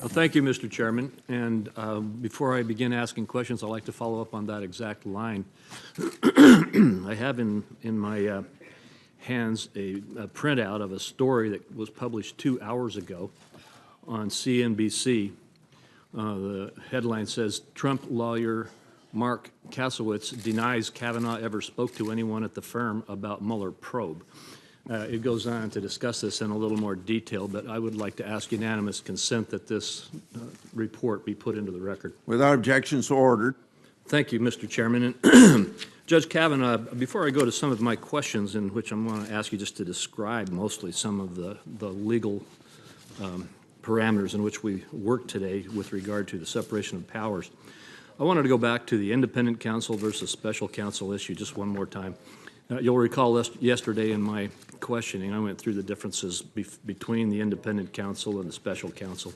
Well, thank you, Mr. Chairman. And before I begin asking questions, I'd like to follow up on that exact line. I have in my hands a printout of a story that was published 2 hours ago on CNBC. The headline says, Trump lawyer Mark Kasowitz denies Kavanaugh ever spoke to anyone at the firm about Mueller probe. It goes on to discuss this in a little more detail, but I would like to ask unanimous consent that this report be put into the record. Without objection, so ordered. Thank you, Mr. Chairman. And Judge Kavanaugh, before I go to some of my questions, in which I'm going to ask you just to describe mostly some of the legal parameters in which we work today with regard to the separation of powers, I wanted to go back to the independent counsel versus special counsel issue just one more time. You'll recall yesterday in my questioning, I went through the differences between the independent counsel and the special counsel.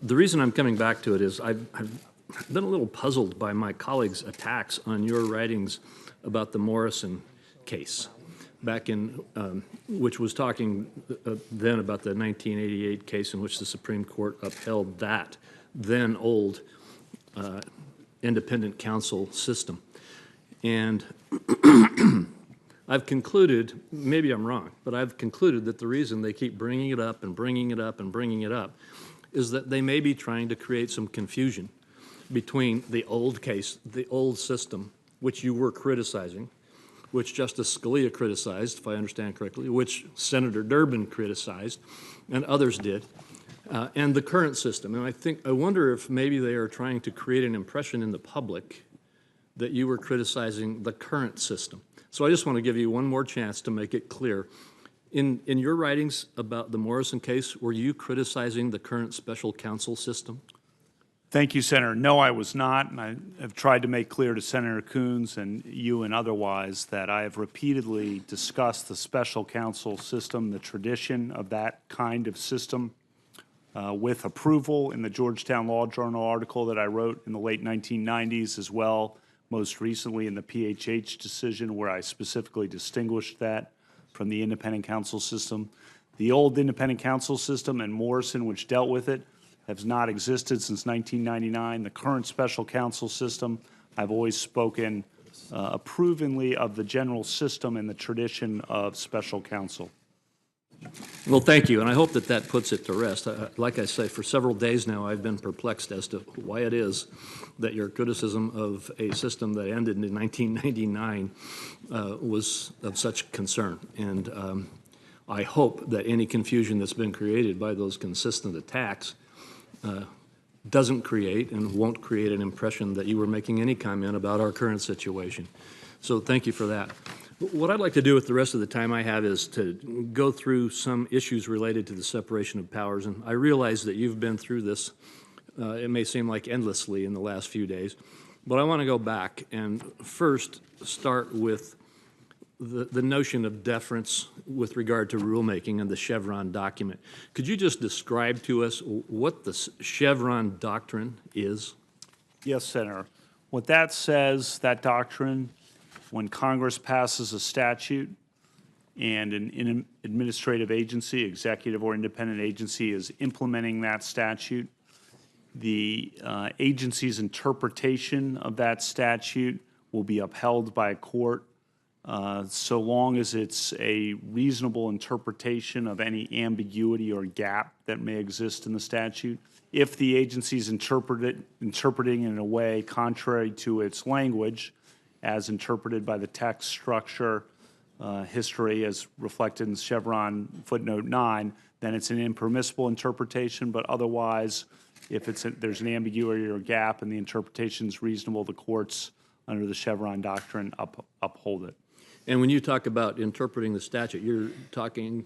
The reason I'm coming back to it is I've been a little puzzled by my colleagues' attacks on your writings about the Morrison case, back in which was talking then about the 1988 case in which the Supreme Court upheld that then old independent counsel system. And I've concluded, maybe I'm wrong, but I've concluded that the reason they keep bringing it up and bringing it up and bringing it up is that they may be trying to create some confusion between the old case, the old system, which you were criticizing, which Justice Scalia criticized, if I understand correctly, which Senator Durbin criticized, and others did, and the current system. And I wonder if maybe they are trying to create an impression in the public that you were criticizing the current system. So I just want to give you one more chance to make it clear. In your writings about the Morrison case, were you criticizing the current special counsel system? Thank you, Senator. No, I was not, and I have tried to make clear to Senator Coons and you and otherwise that I have repeatedly discussed the special counsel system, the tradition of that kind of system, with approval in the Georgetown Law Journal article that I wrote in the late 1990s, as well most recently in the PHH decision, where I specifically distinguished that from the independent counsel system. The old independent counsel system and Morrison, which dealt with it, has not existed since 1999. The current special counsel system, I've always spoken approvingly of the general system and the tradition of special counsel. Well, thank you, and I hope that that puts it to rest. Like I say, for several days now, I've been perplexed as to why it is that your criticism of a system that ended in 1999 was of such concern. And I hope that any confusion that's been created by those consistent attacks doesn't create and won't create an impression that you were making any comment about our current situation. So thank you for that. What I'd like to do with the rest of the time I have is to go through some issues related to the separation of powers. And I realize that you've been through this, it may seem like endlessly in the last few days, but I want to go back and first start with the notion of deference with regard to rulemaking and the Chevron document. Could you just describe to us what the Chevron doctrine is? Yes, Senator. What that says, that doctrine, when Congress passes a statute and an administrative agency, executive or independent agency, is implementing that statute, the agency's interpretation of that statute will be upheld by a court so long as it's a reasonable interpretation of any ambiguity or gap that may exist in the statute. If the agency is interpreting in a way contrary to its language, as interpreted by the text, structure, history, as reflected in Chevron footnote 9, then it's an impermissible interpretation. But otherwise, if there's an ambiguity or gap and the interpretation is reasonable, the courts under the Chevron doctrine uphold it. And when you talk about interpreting the statute, you're talking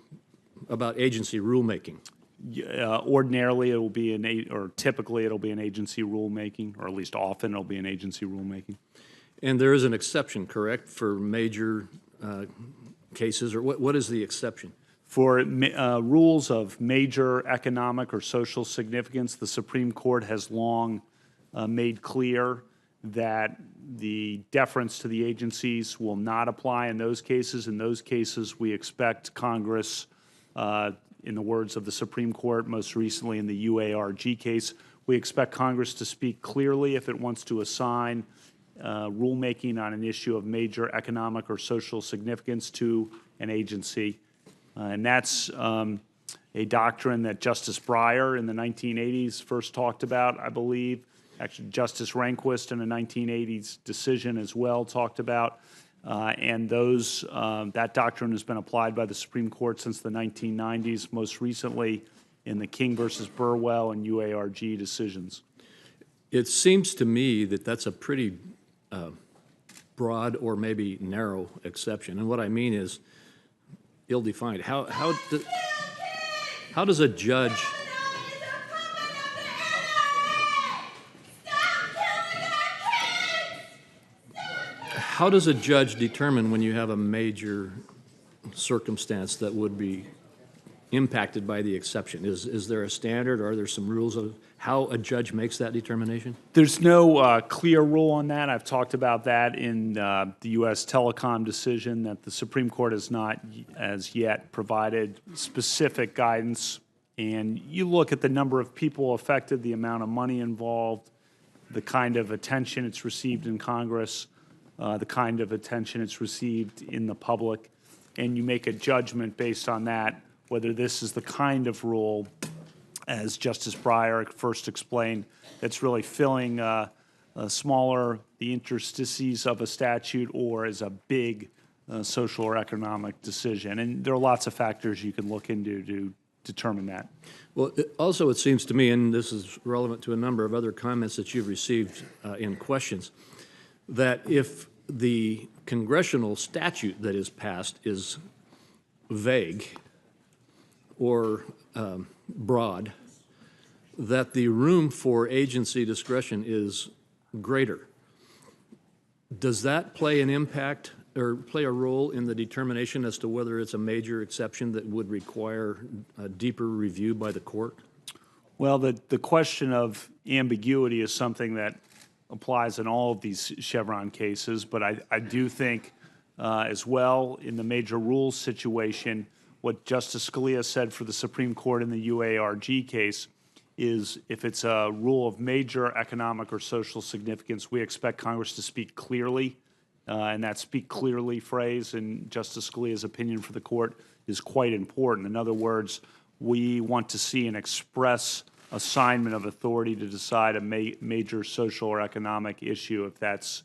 about agency rulemaking. Ordinarily, it will be or typically it'll be an agency rulemaking, or at least often it'll be an agency rulemaking. And there is an exception, correct, for major cases, or what is the exception? For rules of major economic or social significance, the Supreme Court has long made clear that the deference to the agencies will not apply in those cases. In those cases, we expect Congress in the words of the Supreme Court, most recently in the UARG case. We expect Congress to speak clearly if it wants to assign rulemaking on an issue of major economic or social significance to an agency. And that's a doctrine that Justice Breyer in the 1980s first talked about, I believe. Actually, Justice Rehnquist in a 1980s decision as well talked about. And that doctrine has been applied by the Supreme Court since the 1990s, most recently in the King versus Burwell and UARG decisions. It seems to me that that's a pretty broad or maybe narrow exception. And what I mean is ill-defined. How does a judge... How does a judge determine when you have a major circumstance that would be impacted by the exception? Is there a standard, or are there some rules of how a judge makes that determination? There's no clear rule on that. I've talked about that in the U.S. Telecom decision, that the Supreme Court has not as yet provided specific guidance. And you look at the number of people affected, the amount of money involved, the kind of attention it's received in Congress, the kind of attention it's received in the public, and you make a judgment based on that, whether this is the kind of rule, as Justice Breyer first explained, that's really filling the interstices of a statute, or as a big social or economic decision. And there are lots of factors you can look into to determine that. Well, it seems to me, and this is relevant to a number of other comments that you've received in questions, that if the congressional statute that is passed is vague or broad, that the room for agency discretion is greater. Does that play an impact or play a role in the determination as to whether it's a major exception that would require a deeper review by the court? Well, the question of ambiguity is something that applies in all of these Chevron cases, but I do think as well in the major rules situation, what Justice Scalia said for the Supreme Court in the UARG case is if it's a rule of major economic or social significance, we expect Congress to speak clearly, and that speak clearly phrase in Justice Scalia's opinion for the court is quite important. In other words, we want to see an express assignment of authority to decide a major social or economic issue if that's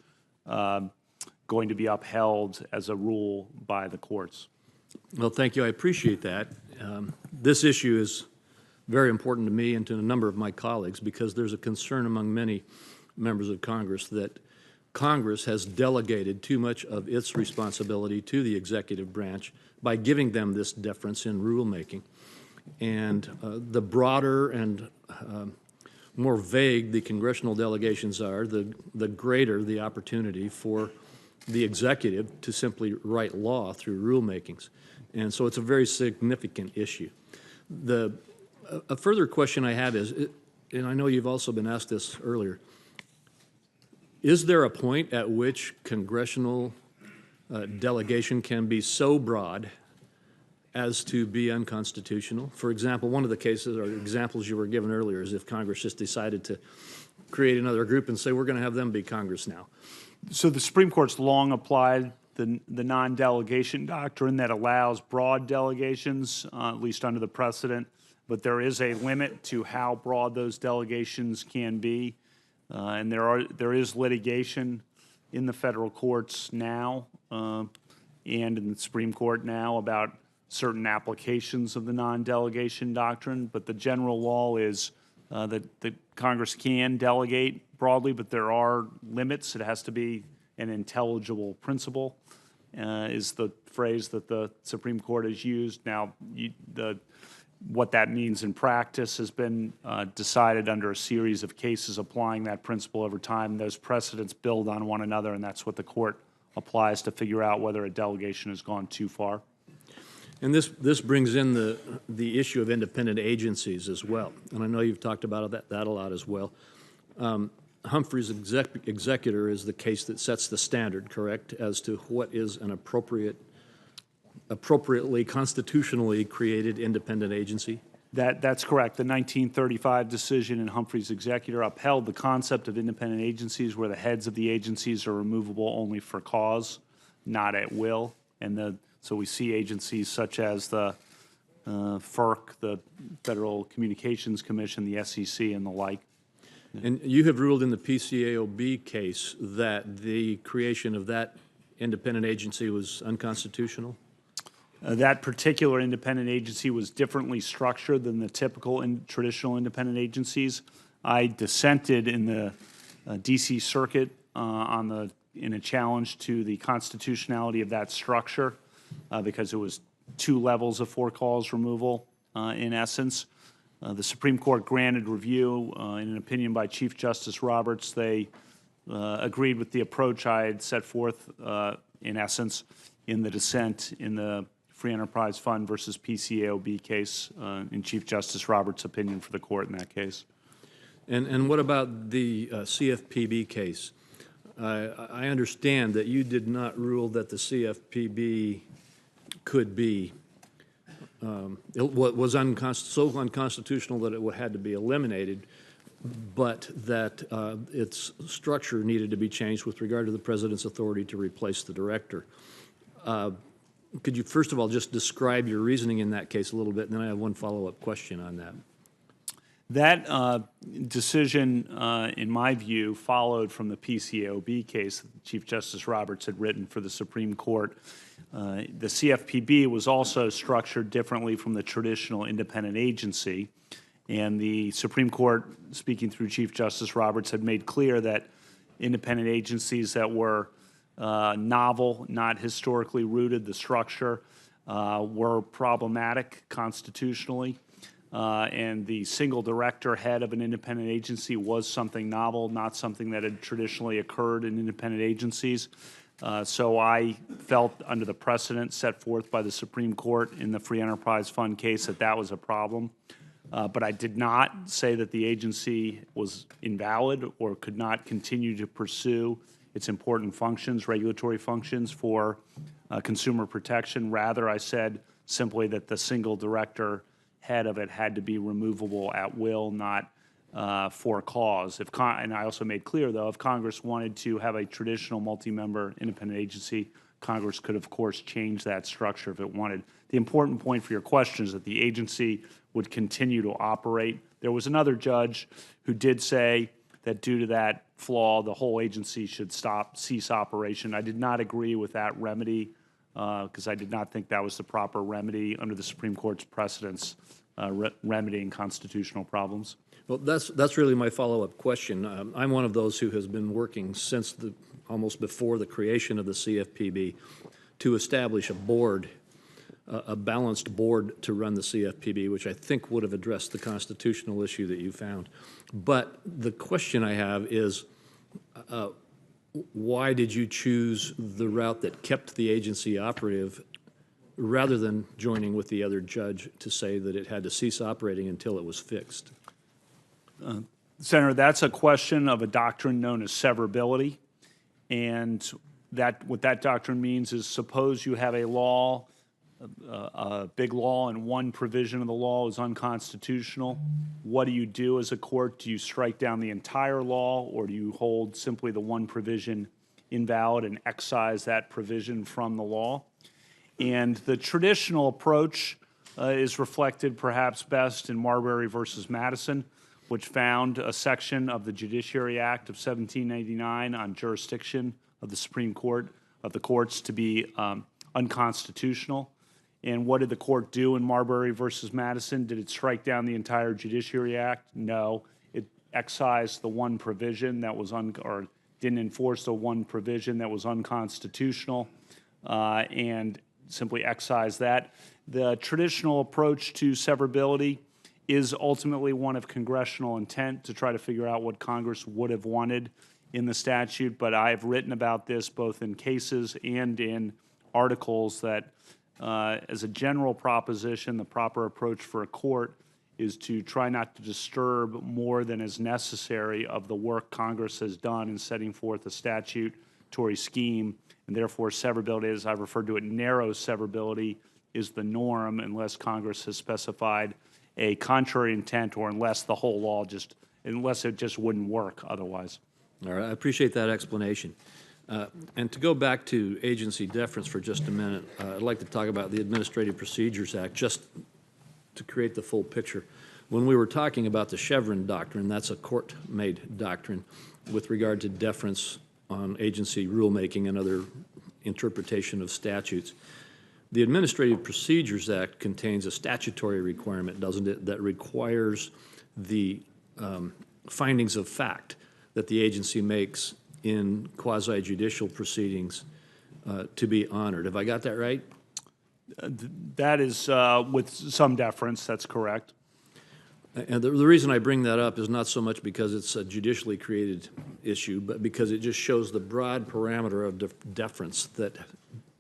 going to be upheld as a rule by the courts. Well, thank you. I appreciate that. This issue is very important to me and to a number of my colleagues because there's a concern among many members of Congress that Congress has delegated too much of its responsibility to the executive branch by giving them this deference in rulemaking. And the broader and more vague the congressional delegations are, the greater the opportunity for the executive to simply write law through rulemakings. And so it's a very significant issue. A further question I have is, and I know you've also been asked this earlier, is there a point at which congressional delegation can be so broad as to be unconstitutional? For example, one of the cases or examples you were given earlier is if Congress just decided to create another group and say, we're going to have them be Congress now. So the Supreme Court's long applied the non-delegation doctrine that allows broad delegations, at least under the precedent, but there is a limit to how broad those delegations can be. And there is litigation in the federal courts now and in the Supreme Court now about certain applications of the non-delegation doctrine, but the general law is that Congress can delegate broadly, but there are limits. It has to be an intelligible principle, is the phrase that the Supreme Court has used. Now, what that means in practice has been decided under a series of cases applying that principle over time. Those precedents build on one another, and that's what the court applies to figure out whether a delegation has gone too far. And this brings in the issue of independent agencies as well. And I know you've talked about that a lot as well. Humphrey's executor is the case that sets the standard, correct, as to what is an appropriate appropriately, constitutionally created independent agency? That's correct. The 1935 decision in Humphrey's Executor upheld the concept of independent agencies where the heads of the agencies are removable only for cause, not at will. And so we see agencies such as the FERC, the Federal Communications Commission, the SEC, and the like. And you have ruled in the PCAOB case that the creation of that independent agency was unconstitutional? That particular independent agency was differently structured than the typical traditional independent agencies. I dissented in the D.C. Circuit in a challenge to the constitutionality of that structure because it was 2 levels of for-cause removal in essence. The Supreme Court granted review in an opinion by Chief Justice Roberts. They agreed with the approach I had set forth in essence in the dissent in the Free Enterprise Fund versus PCAOB case in Chief Justice Roberts' opinion for the court in that case. And what about the CFPB case? I understand that you did not rule that the CFPB could be, was so unconstitutional that it had to be eliminated, but that its structure needed to be changed with regard to the president's authority to replace the director. Could you first of all just describe your reasoning in that case a little bit, and then I have one follow-up question on that. That decision, in my view, followed from the PCAOB case that Chief Justice Roberts had written for the Supreme Court. The CFPB was also structured differently from the traditional independent agency, and the Supreme Court, speaking through Chief Justice Roberts, had made clear that independent agencies that were novel, not historically rooted, the structure, were problematic constitutionally. And the single director head of an independent agency was something novel, not something that had traditionally occurred in independent agencies. So I felt under the precedent set forth by the Supreme Court in the Free Enterprise Fund case that that was a problem. But I did not say that the agency was invalid or could not continue to pursue its important functions, regulatory functions for consumer protection. Rather, I said simply that the single director head of it had to be removable at will, not for cause. And I also made clear, though, if Congress wanted to have a traditional multi-member independent agency, Congress could, of course, change that structure if it wanted. The important point for your question is that the agency would continue to operate. There was another judge who did say that due to that flaw, the whole agency should cease operation. I did not agree with that remedy because I did not think that was the proper remedy under the Supreme Court's precedents remedying constitutional problems. Well, that's really my follow-up question. I'm one of those who has been working since almost before the creation of the CFPB to establish a board, a balanced board to run the CFPB, which I think would have addressed the constitutional issue that you found. But the question I have is, why did you choose the route that kept the agency operative rather than joining with the other judge to say that it had to cease operating until it was fixed? Senator, that's a question of a doctrine known as severability. And what that doctrine means is suppose you have a law, a big law, and one provision of the law is unconstitutional. What do you do as a court? Do you strike down the entire law, or do you hold simply the one provision invalid and excise that provision from the law? And the traditional approach is reflected perhaps best in Marbury versus Madison, which found a section of the Judiciary Act of 1789 on jurisdiction of the Supreme Court, of the courts, to be unconstitutional. And what did the court do in Marbury versus Madison? Did it strike down the entire Judiciary Act? No. It excised the one provision that was or didn't enforce the one provision that was unconstitutional and simply excised that. The traditional approach to severability is ultimately one of congressional intent to try to figure out what Congress would have wanted in the statute, but I've written about this both in cases and in articles that as a general proposition, the proper approach for a court is to try not to disturb more than is necessary of the work Congress has done in setting forth a statutory scheme and therefore severability, as I've referred to it, narrow severability is the norm unless Congress has specified a contrary intent or unless the whole law unless it just wouldn't work otherwise. All right, I appreciate that explanation. And to go back to agency deference for just a minute, I'd like to talk about the Administrative Procedures Act just to create the full picture. When we were talking about the Chevron doctrine, that's a court-made doctrine with regard to deference on agency rulemaking and other interpretation of statutes. The Administrative Procedures Act contains a statutory requirement, doesn't it, that requires the findings of fact that the agency makes in quasi-judicial proceedings to be honored. Have I got that right? That is with some deference, that's correct. And the reason I bring that up is not so much because it's a judicially created issue, but because it just shows the broad parameter of deference that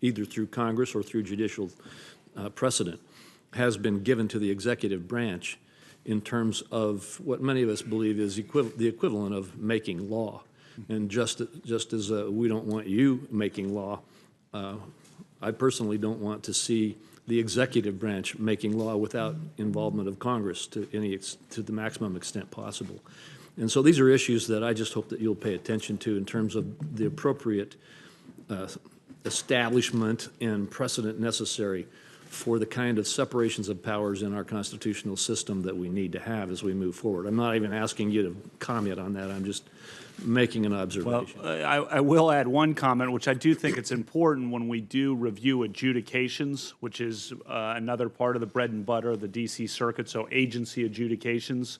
either through Congress or through judicial precedent has been given to the executive branch in terms of what many of us believe is the equivalent of making law. And just as we don't want you making law, I personally don't want to see the executive branch making law without involvement of Congress to the maximum extent possible. And so these are issues that I just hope that you'll pay attention to in terms of the appropriate establishment and precedent necessary for the kind of separations of powers in our constitutional system that we need to have as we move forward. I'm not even asking you to comment on that. I'm just making an observation. Well, I will add one comment, which I do think it's important when we do review adjudications, which is another part of the bread and butter of the D.C. Circuit, so agency adjudications,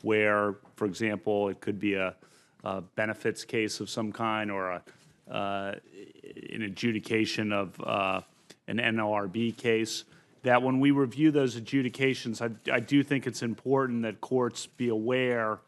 where, for example, it could be a benefits case of some kind or an adjudication of an NLRB case, that when we review those adjudications, I do think it's important that courts be aware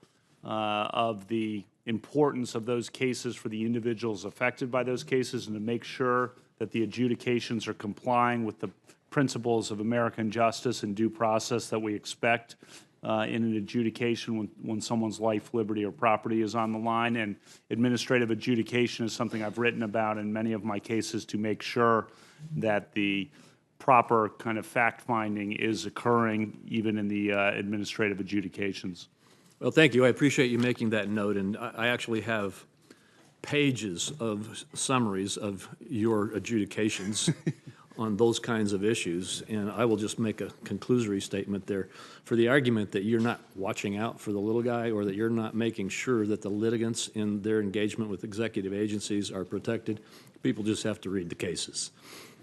of the importance of those cases for the individuals affected by those cases and to make sure that the adjudications are complying with the principles of American justice and due process that we expect in an adjudication when someone's life, liberty, or property is on the line. And administrative adjudication is something I've written about in many of my cases to make sure that the proper kind of fact-finding is occurring even in the administrative adjudications. Well, thank you. I appreciate you making that note, and I actually have pages of summaries of your adjudications on those kinds of issues, and I will just make a conclusory statement there. For the argument that you're not watching out for the little guy or that you're not making sure that the litigants in their engagement with executive agencies are protected, people just have to read the cases.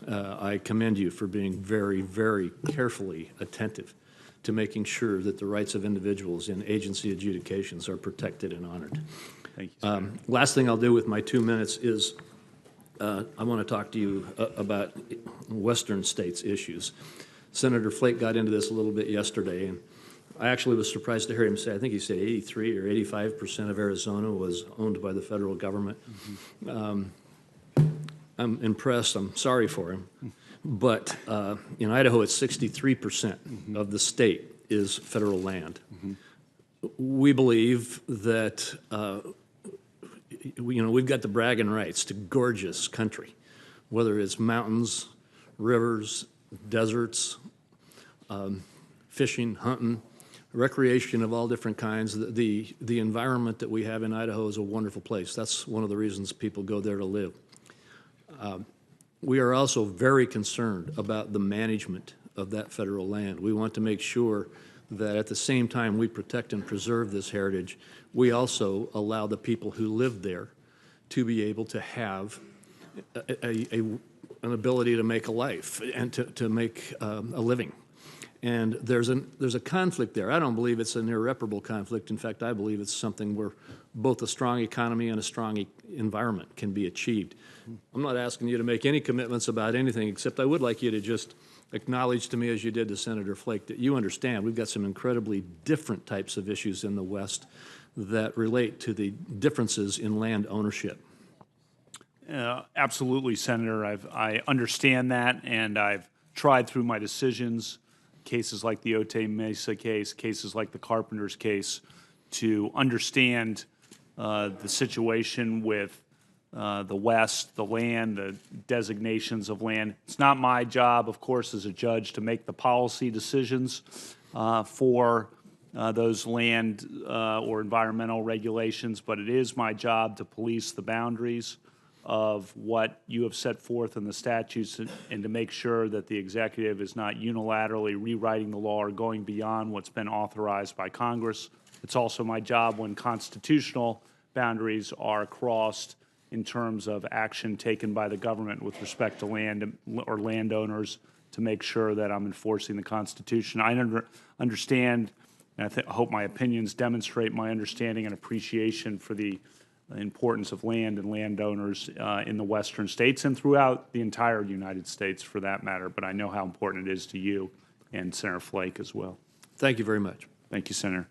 I commend you for being very, very carefully attentive to making sure that the rights of individuals in agency adjudications are protected and honored. Thank you, Last thing I'll do with my 2 minutes is I want to talk to you about Western states issues. Senator Flake got into this a little bit yesterday, and I actually was surprised to hear him say, I think he said 83 or 85% of Arizona was owned by the federal government. I'm impressed. I'm sorry for him. But in Idaho, it's 63% of the state is federal land. We believe that we've got the bragging rights to gorgeous country, whether it's mountains, rivers, deserts, fishing, hunting, recreation of all different kinds. The environment that we have in Idaho is a wonderful place. That's one of the reasons people go there to live. We are also very concerned about the management of that federal land. We want to make sure that at the same time we protect and preserve this heritage, we also allow the people who live there to be able to have an ability to make a life and to make a living. And there's a conflict there. I don't believe it's an irreparable conflict. In fact, I believe it's something where both a strong economy and a strong environment can be achieved. I'm not asking you to make any commitments about anything, except I would like you to just acknowledge to me, as you did to Senator Flake, that you understand we've got some incredibly different types of issues in the West that relate to the differences in land ownership. Absolutely, Senator. I understand that, and I've tried through my decisions, cases like the Otay Mesa case, cases like the Carpenters case, to understand the situation with the West, the land, the designations of land. It's not my job, of course, as a judge to make the policy decisions for those land or environmental regulations, but it is my job to police the boundaries of what you have set forth in the statutes and to make sure that the executive is not unilaterally rewriting the law or going beyond what's been authorized by Congress. It's also my job when constitutional boundaries are crossed in terms of action taken by the government with respect to land or landowners to make sure that I'm enforcing the Constitution. I understand, and I hope my opinions demonstrate my understanding and appreciation for the importance of land and landowners in the western states and throughout the entire United States for that matter, but I know how important it is to you and Senator Flake as well. Thank you very much. Thank you, Senator.